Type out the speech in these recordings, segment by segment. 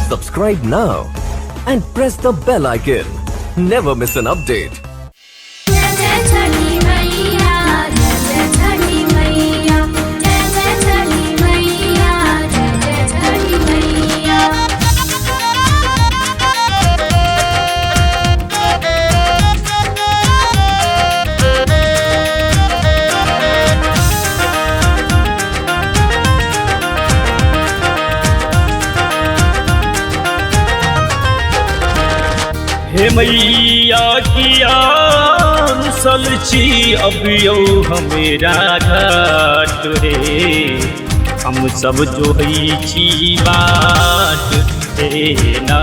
Subscribe now and press the bell icon. Never miss an update. हे मैया किया सलची अबियो हमेरा घाट रे हम सब जो ही बाट रे ना।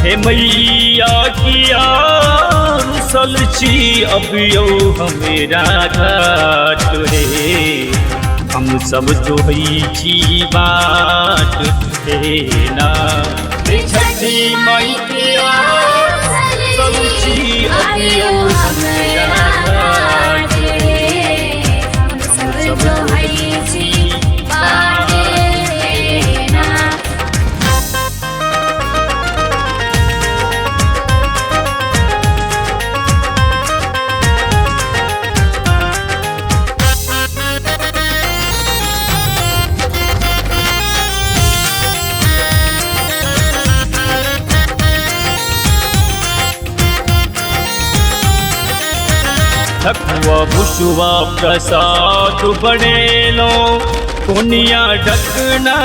हे मैया किया सलची अबियो हमेरा घाट रे हम सब जो ही बाट रे ना। छठी मैया सलची अबियो हमेरा घाट रे हम सब जो ही बाट रे ना। ठकुआ भुसुआ प्रसाद बनेलो कोनिया ढकना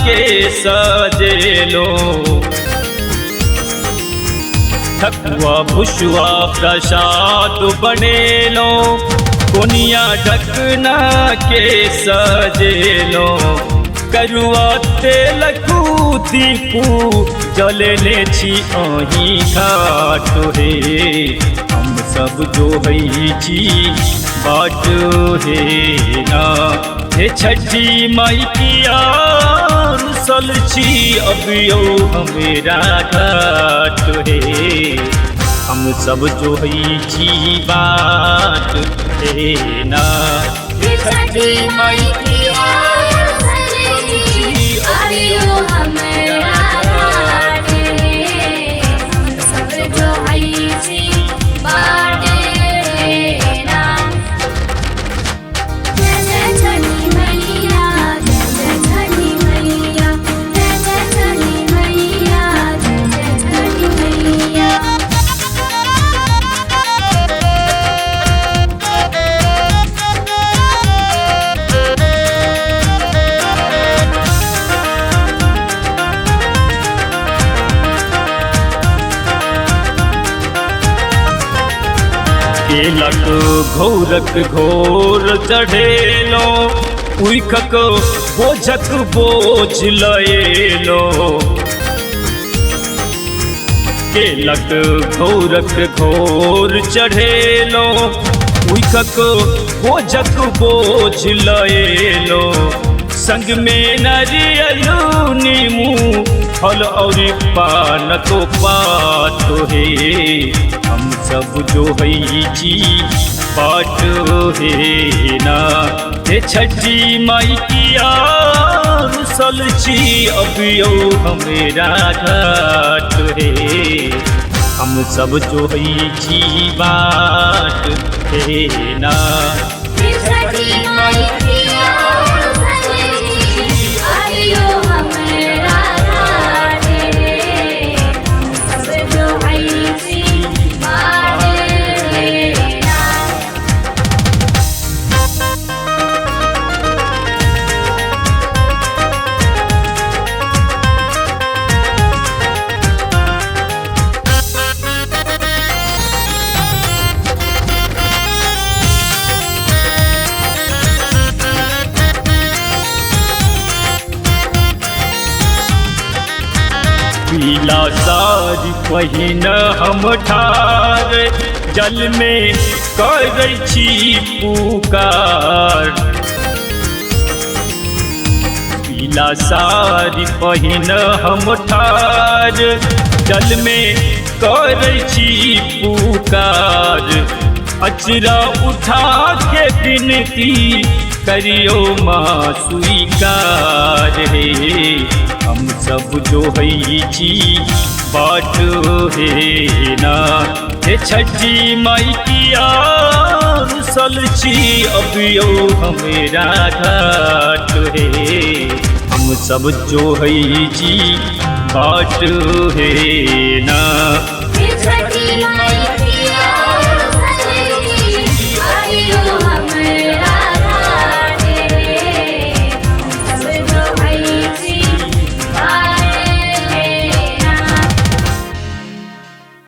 के सजेलो। ठकुआ भुसुआ प्रसाद बनेलो कोनिया ढकना के सजेलो। करुआ तेल दीपू जलने छी अही घाट रे हम सब जो ही बाट हे ना। हे छठी माई किया सलची अबियो हमेरा घाट रे हम सब जो ही बाट हे ना। हे छठी माई किया सलची अबियो हमेरा घाट रे हम सब जो ही बाट रे ना। जय जय छठी मैया जय जय छठी मैया जय जय छठी मैया जय जय छठी मैया। केलक घोरक घोर चढ़ेलो उइखक बोझक बोझ लएलो। केलक घोरक घोर चढ़ेलो उइखक बोझक बोझ लएलो। संग में नारियल नीमू फल और पान तो पात हे हम सब जो ही बाट हे ना। हे छठी माई किया सलची अबियो हमेरा घाट रे हम सब जो ही बाट हे ना। हे छठी माई किया सलची अबियो हमेरा घाट रे हम सब जो ही बाट रे ना। पीला साड़ी पहिन हम ठार जल में करै छी पुकार। पीला साड़ी पहिन हम ठार जल में करै छी पुकार। अचरा उठा के विनती करियो माँ स्वीकार हे। हम सब जो है जी बाट हे ना हे छठी माई किया सलची अबियो हमेरा घाट हे। हम सब जो है जी बाट हे ना हे छठी माई